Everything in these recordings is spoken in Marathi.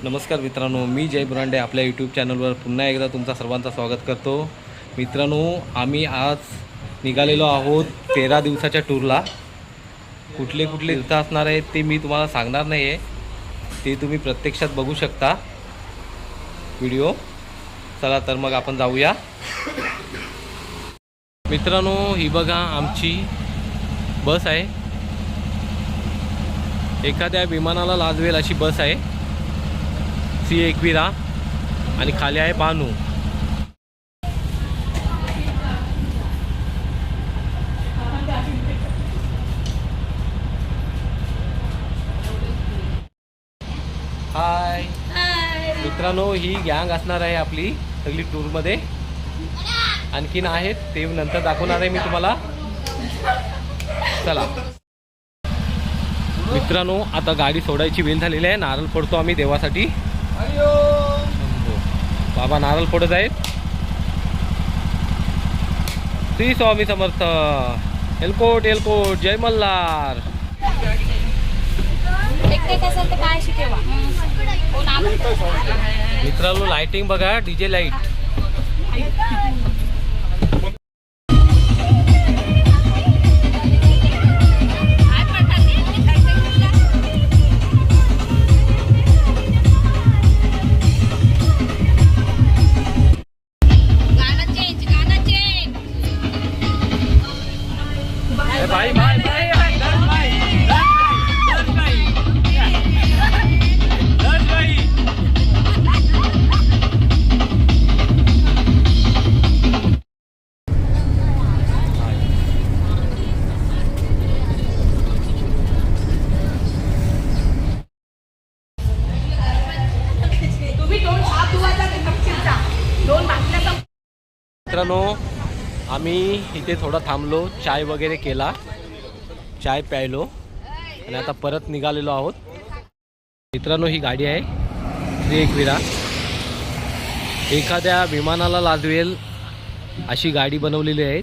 नमस्कार मित्रांनो, मी जय बुरांडे आपल्या यूट्यूब चॅनलवर पुन्हा एकदा तुमचा सर्वांचा स्वागत करतो। मित्रांनो, आम्ही आज निघालेलो आहोत 13 दिवसाच्या टूरला। कुठले कुठले तीर्थ असणार आहेत ते मी तुम्हाला सांगणार नाही आहे, ते तुम्ही प्रत्यक्षात बघू शकता व्हिडिओ। चला तर मग आपण जाऊया। मित्रांनो, ही बघा आमची बस आहे, एखाद्या विमानाला लाजवेल अशी बस आहे, सी एकविरा। आणि खाली आहे बानू। हाय मित्रांनो, ही गँग असणार आहे आपली सगळी टूरमध्ये। आणखीन आहेत ते नंतर दाखवणार आहे मी तुम्हाला। चला मित्रांनो, आता गाडी सोडायची वेळ झालेली आहे। नारळ फोडतो आम्ही देवासाठी। बाबा नारळ फोडत आहेत। श्री स्वामी समर्थ। एलकोट एलकोट, जय मल्हार। मित्रांनो, लाइटिंग बघा, डीजे लाईट। भाई भाई भाई मित्रांनो, आम्ही इथे थोडा थांबलो, चाय वगैरे केला, चाय प्यायलो आणि आता परत निघालेलो आहोत। मित्रांनो, ही गाडी आहे श्री एकविरा, एखाद्या विमानाला लाजवेल अशी गाडी बनवलेली आहे।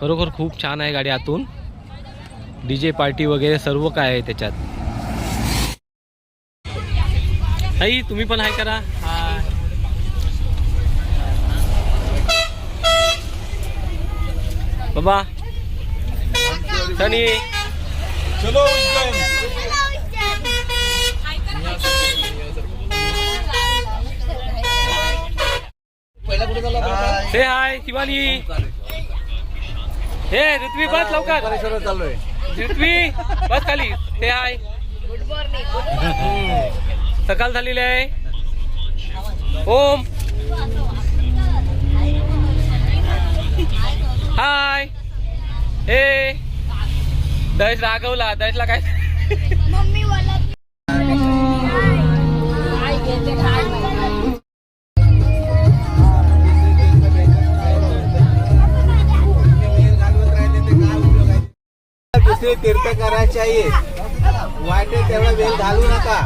खरोखर खूप छान आहे गाडी। आतून डीजे पार्टी वगैरे सर्व काय आहे त्याच्यात। आई तुम्ही पण हाय करा। बाबा सनी चलो से हाय शिवानी। हे ऋत्वी बस लवकर, चाललोय। ऋत्वी बस खाली। से हाय, गुड मॉर्निंग। सकाळ झालेली आहे। ओम हाय। हे दश रागवला, दशला काय मम्मी वाला दुसरे तीर्थ करायचे आहे, वाटे तेवढा वेळ घालू नका।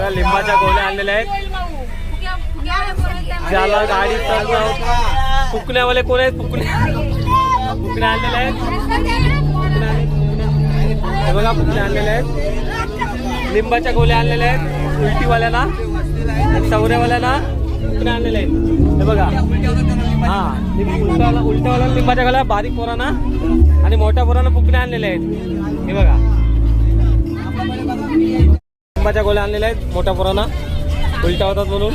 लिंबाच्या गोळ्या आणलेल्या आहेत। ज्याला गाडी फुकण्यावाले कोण आहेत? फुकण्या आणलेल्या आहेत। हे बघा, फुकण्या आणलेल्या आहेत। लिंबाच्या गोळ्या आणलेल्या आहेत उलटीवाल्याला आणि चौऱ्यावाल्याला फुकण्या आणलेल्या आहेत। हे बघा, हा उलट्यावाला लिंबाच्या गोळ्या बारीक पोरांना आणि मोठ्या पोरांना फुकण्या आणलेल्या आहेत। हे बघा, लिंबाच्या गोळ्या आणलेल्या आहेत मोठ्या पोरांना, उलट्या होतात म्हणून।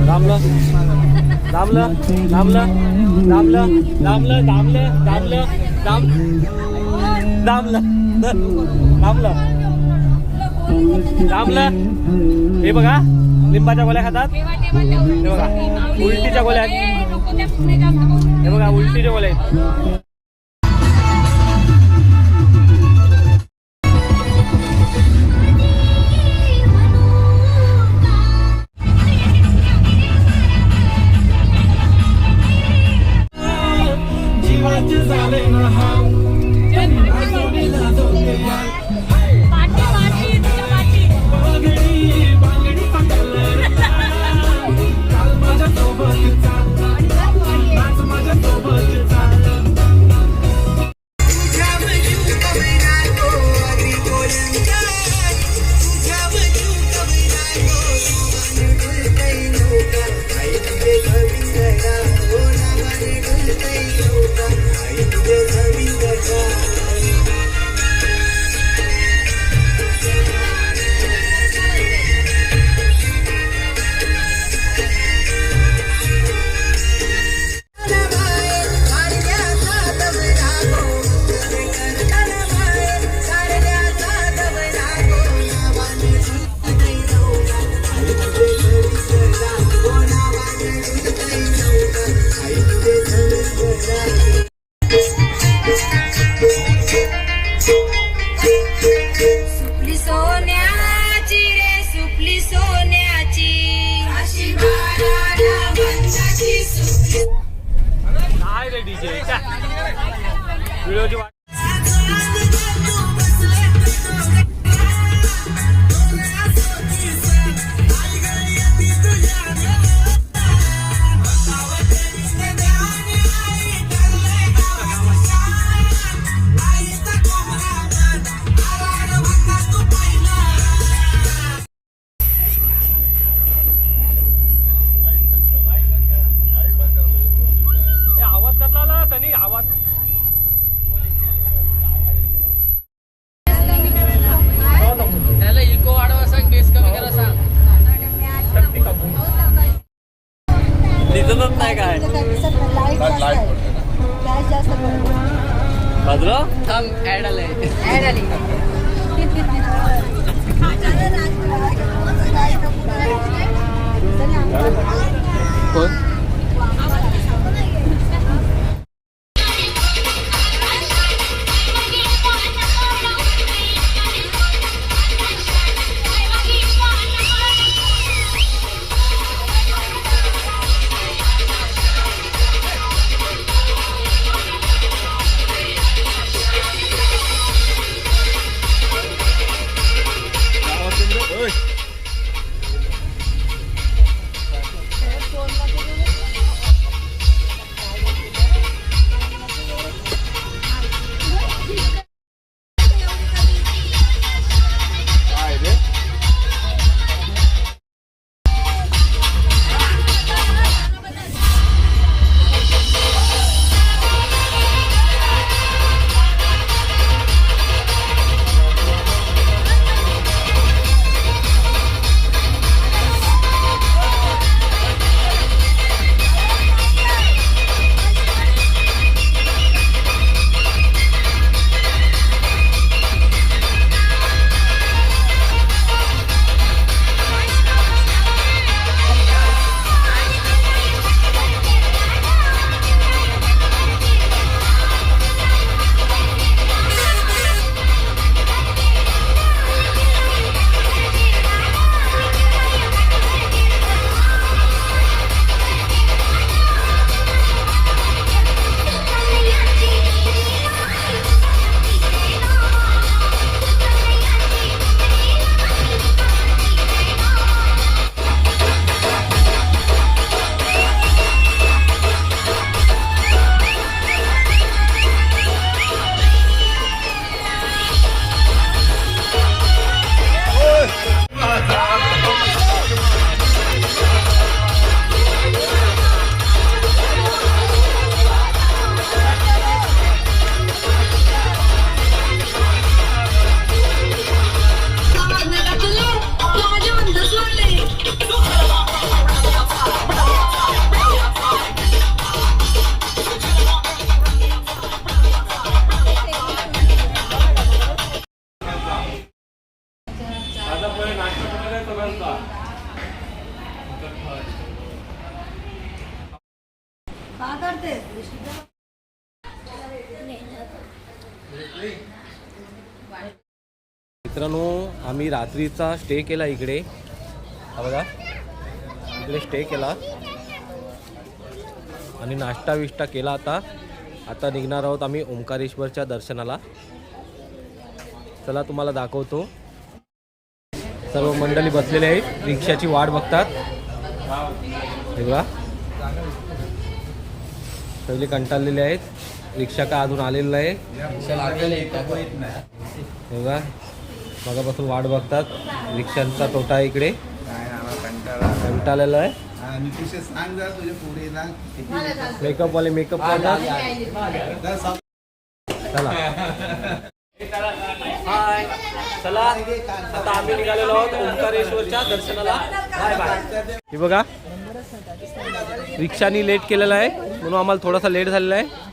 दामलं दामलं दामलं दामलं दामलं दामलं दामलं दामलं दामलं दामलं। हे बघा, लिंबाच्या गोळ्या खातात। हे बघा, उलटीच्या गोळ्या आहेत। हे बघा, उलटीच्या गोळ्या आहेत। माझ्या सोबत काय रे डीजे व्हिडिओची वाट आवाज कसला आला तनी आवाज त्याला इको वाढवा सांग बेस कमी करा सांग दिसतच नाही काय बाजूला थांब ऍड आलंय कोण मित्रांनो आम्ही रात्रीचा स्टे केला इकडे हा बघा इकडे स्टे केला आणि नाश्ता विष्टा केला आता निघणार आहोत आम्ही ओंकारेश्वरच्या दर्शनाला चला तुम्हाला दाखवतो सर्व मंडळी बसलेले आहेत रिक्षाची वाट बघतात हे बघा सगळे कंटाळलेले आहेत रिक्षा का अजून आलेलं आहे हे बघा मगापासून वाट बघतात रिक्षांचा तोटा आहे इकडे कंटाळलेला आहे मेकअप वाले चला हाय चला आता आम्ही निघालेलो आहोत ओंकारेश्वरच्या दर्शनाला बाय बाय हे बघा रिक्षानी लेट केलेला आहे म्हणून आम्हाला थोडासा लेट झालेला आहे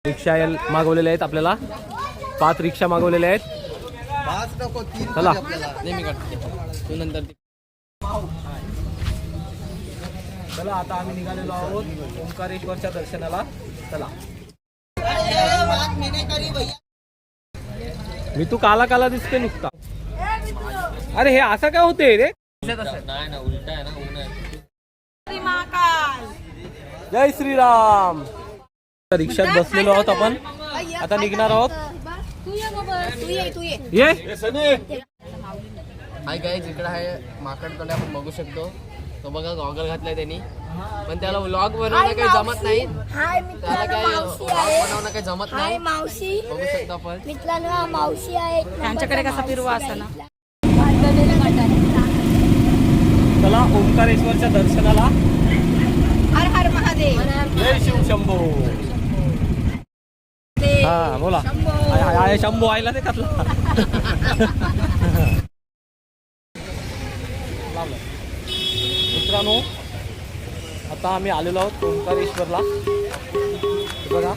रिक्षा मागवलेल्या आहेत आपल्याला 5 रिक्षा मागवलेल्या आहेत चला चला आता आम्ही निघालेलो आहोत ओंकारेश्वरच्या दर्शनाला चला मी तू काला काला दिसते नुसता अरे हे असं काय होते रे? नाही ना, उलटा आहे ना, ऊन आहे. जय श्रीराम. रिक्षात बसलेलो आहोत आपण, आता निघणार आहोत. तू ये बाबा, तू ये ये हाय गाईज, इकडे आहे माकड तोंड, आपण बघू शकतो. तो बघा गॉगल घातलाय त्यांनी, पण त्याला व्लॉग बनवणं काही जमत नाही. हाय त्याला काही मावशी व्लॉग आहे. बनवणं काही जमत हाय नाही. मावशी, बघू शकतो आपण. मित्रांनो हा मावशी आहे. त्यांच्याकडे कसा फिरवा असा ना. चला ओंकारेश्वरच्या दर्शनाला. हर हर महादेव. जय शिव शंभो. हा बोला. आय शंभो आयला ते कसला. मित्रांनो आता आम्ही आलेलो आहोत ओंकारेश्वरला. बघा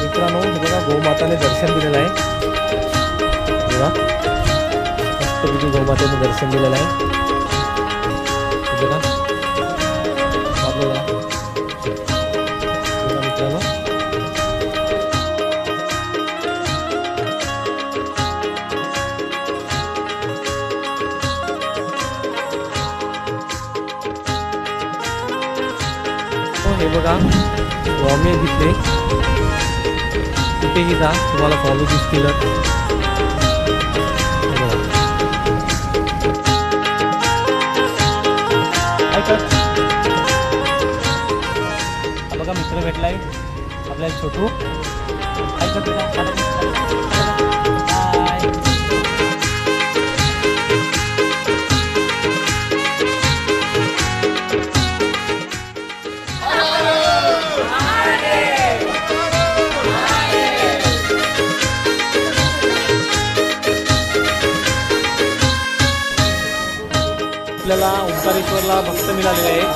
मित्रांनो हे बघा गोमाताने दर्शन दिलेलं आहे. बघा मस्तपैकी गोमातेने दर्शन दिलेलं आहे. हे बघा आपल्याला बघा मित्रांनो. हे बघा स्वामी दिसले, कुठेही जा तुम्हाला स्वामी दिसतीलच. बघा मित्र भेटलाय आपल्याला छोटू. आपल्याला ओंकारेश्वरला भक्त मिळालेले आहेत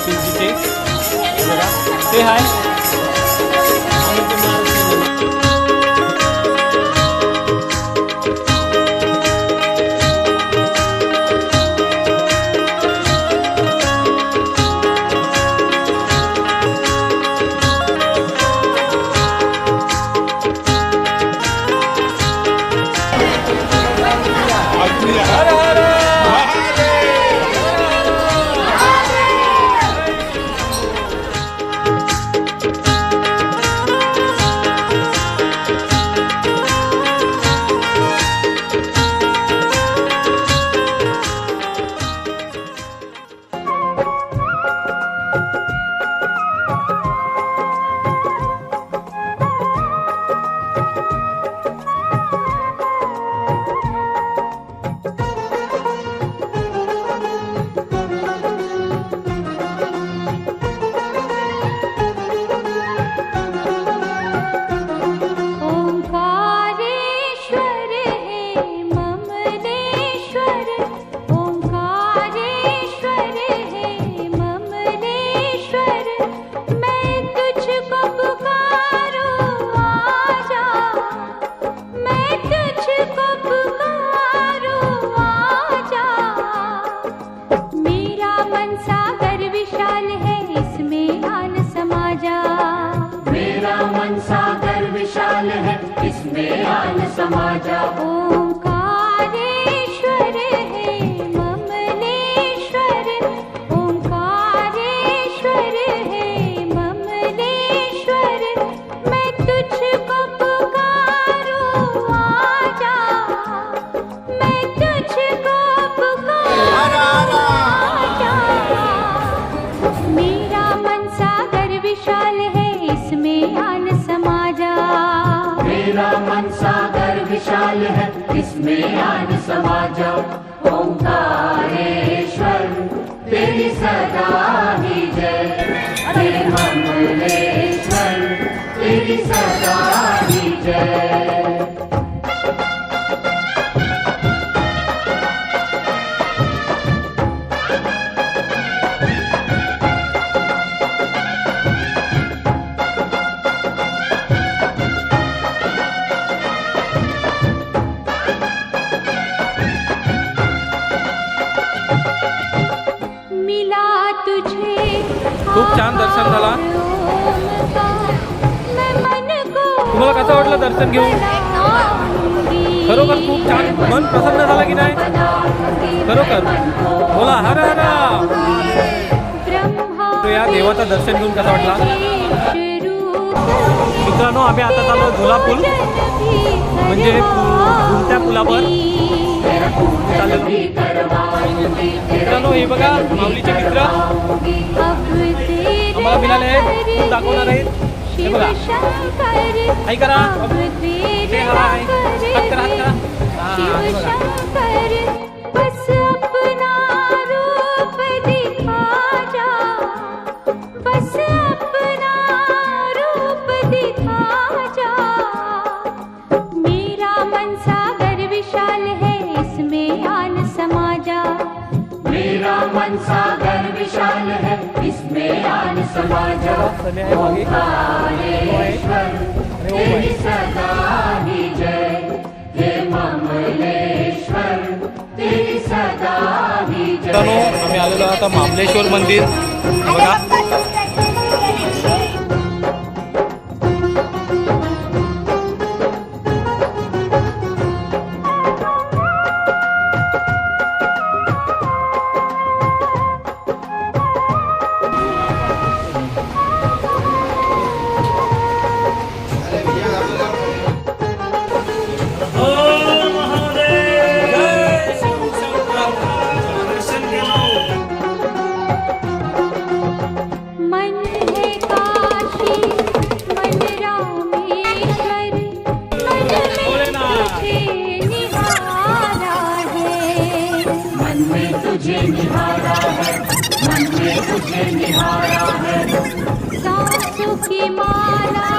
शिवजीचे. बघा ते आहे. समाजा ओंकारेश्वर हे ममलेश्वर ओंकारेश्वर हे ममलेश्वर मैं तुझको पुकारूं आजा मैं तुझको पुकारूं आजा मेरा मन सागर विशाल है इसमें आन समाजा मेरा मन सागर विशाल है इसमें आन समाजा ओंकारेश्वर तेरी सदा ही जय हे ममलेश्वर तेरी सदा ही जय मिला तुझे खूप छान दर्शन झाला. मैं मन को तुम्हाला कसं वाटलं दर्शन घेऊन? खरोखर खूप छान, मन प्रसन्न झालं की नाही? खरोखर बोला हर हर. तो या देवाचं दर्शन घेऊन कसा वाटला मित्रांनो? आम्ही आता चाललो धुला पूल म्हणजे उलट्या पुलावर चाललेलो. मित्रांनो हे बघा माऊलीचे मित्र आम्हाला मिळाले आहेत, पूल दाखवणार आहेत. हे बघा हाय करा, हे हाय हात करा, हात करा. हा, हे बघा. बस अपना रूप दिखा जा बस अपना रूप दिखा जा मेरा मन सागर विशाल है इसमें आन समाजा मेरा मन सागर विशाल है इसमें आन समाजा ओंकारेश्वर तेरी सदा ही जय हे ममलेश्वर तेरी सदा ही जय. मित्रांनो आम्ही आलेलो आता महाबलेश्वर मंदिर बघा. मन है काशी मन रामेश्वर मन में तुझे निहारा है मन में तुझे निहारा है सांसों की माला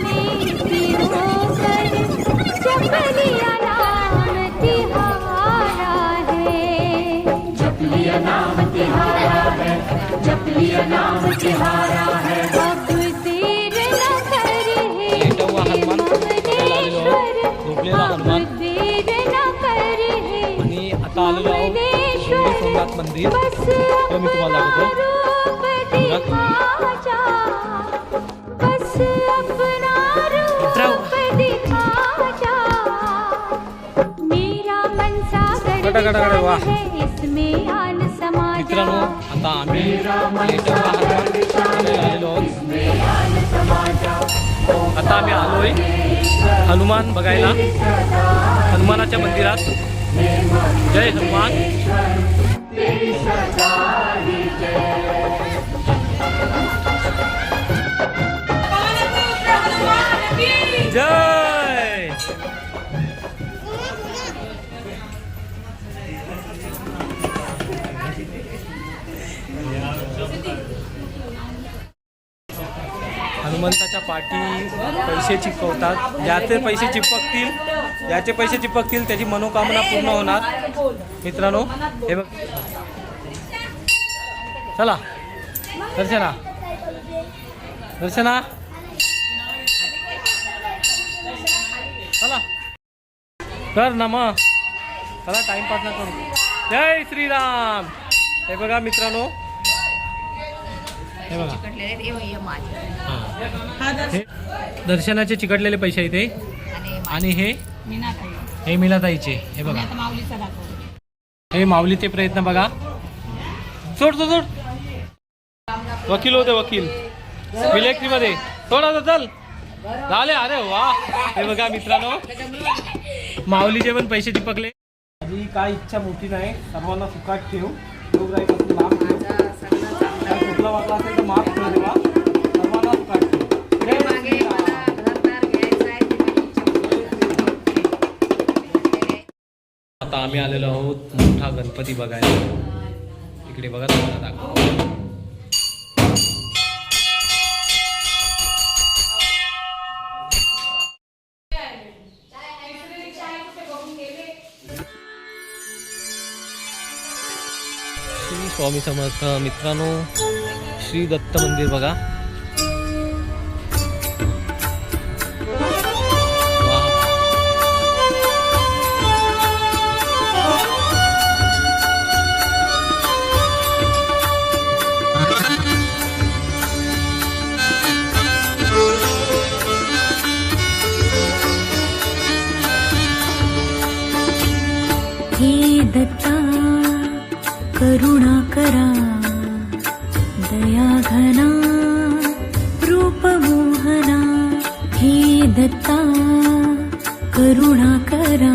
में पिरोकर जप लिया नाम तिहारा है जप लिया नाम तिहारा है जप लिया नाम तिहारा है अब देर न कर हे लेटावा हनुमान बघायला आलेलो आहोत. झोपलेला हनुमान. देर न कर हे आणि आता आलेलो आहोत शिर्डी सोमनाथ मंदिर. तर मी तुम्हाला दाखवतो. बस अपना रूप दिखा जा मेरा मन सागर गटा, गटा, गटा, वाह. है इसमें आन समाजा मित्रांनो आता आम्ही लेटावा हनुमान बघायला आलेलो आहोत. आता आम्ही आलोय हनुमान बघायला हनुमानाच्या मंदिरात. जय हनुमान. जय. हनुमंताच्या पाठी पैसे चिपकवतात. ज्याचे पैसे चिपकतील त्याची मनोकामना पूर्ण होणार. मित्रांनो हे बघ, चला दर्शना चला कर ना मग, चला टाइमपास ना करू. जय श्रीराम. हे बघा मित्रांनो, हे बघा हे दर्शनाचे चिकटलेले पैसे इथे आणि हे हे मिलाताईचे हे बघा, हे माऊलीचे प्रयत्न बघा. सोड सोड सोड. वकील होते वकील मिलिटरी मध्ये. थोडा चल झाले. अरे वा, हे बघा मित्रांनो माऊलीचे पण पैसे चिपकले. माझी काय इच्छा मोठी नाही, सर्वांना सुखात ठेव, रोगराईपासून लांब ठेव. कुठला वाटला असेल तर माफ कर देवा, सर्वांना सुखात ठेव. आता आम्ही आलेलो आहोत मोठा गणपती बघायला. इकडे बघा तुम्हाला दाखव. श्री स्वामी समर्थ. मित्रांनो श्री दत्त मंदिर बघा. हे दत्ता करुणा करा, दया घना रूप मोहना. हे दत्ता करुणा करा,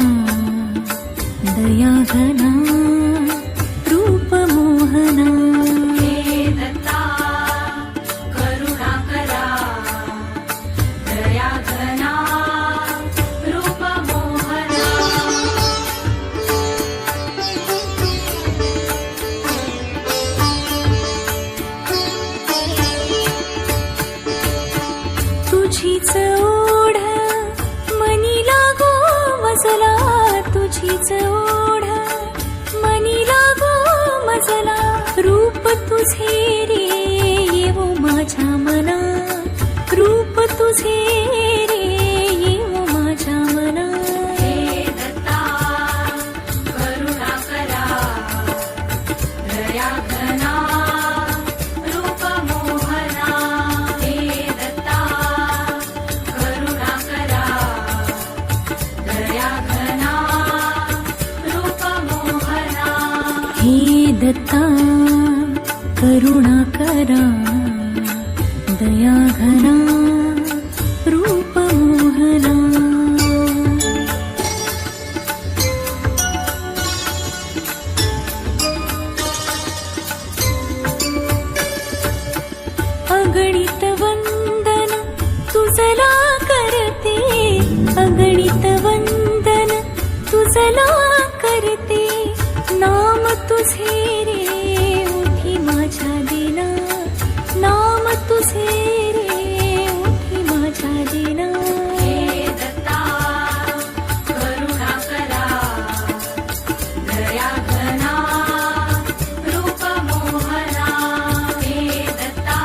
दया घना रूप मोहना. हे दत्ता करुणा करा, दया घना रूप मोहना. तुझीच ओढ मनी लागो मजला, तुझीच ओढ मनी लागो मजला. रूप तुझे रे येवो माझ्या मना, रूप तुझे रे येवो माझ्या मना. हे दत्ता करुणा करा, दया घना रूप मोहना. हे दत्ता करुणा करा, दया घना रूप मोहना. हे दत्ता करुणा करा, दया घना रूप मोहना. अगणित वंदन तुझला करते, अगणित वंदन तुझला करते. नाम तुझे रे उठी माझ्या दिना, नाम तुझे रे उठी माझ्या दिना. हे दत्ता करुणा करा, दया घना रूप मोहना. हे दत्ता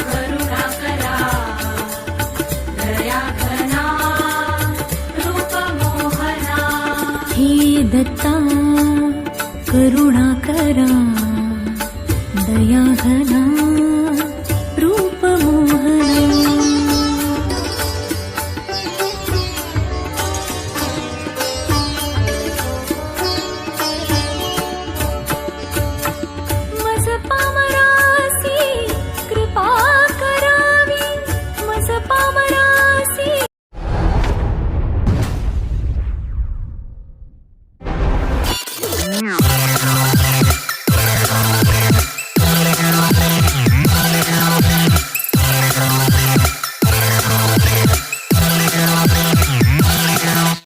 करुणा करा, दया घना रूप मोहना. हे दत्ता करुणा करा, दया घना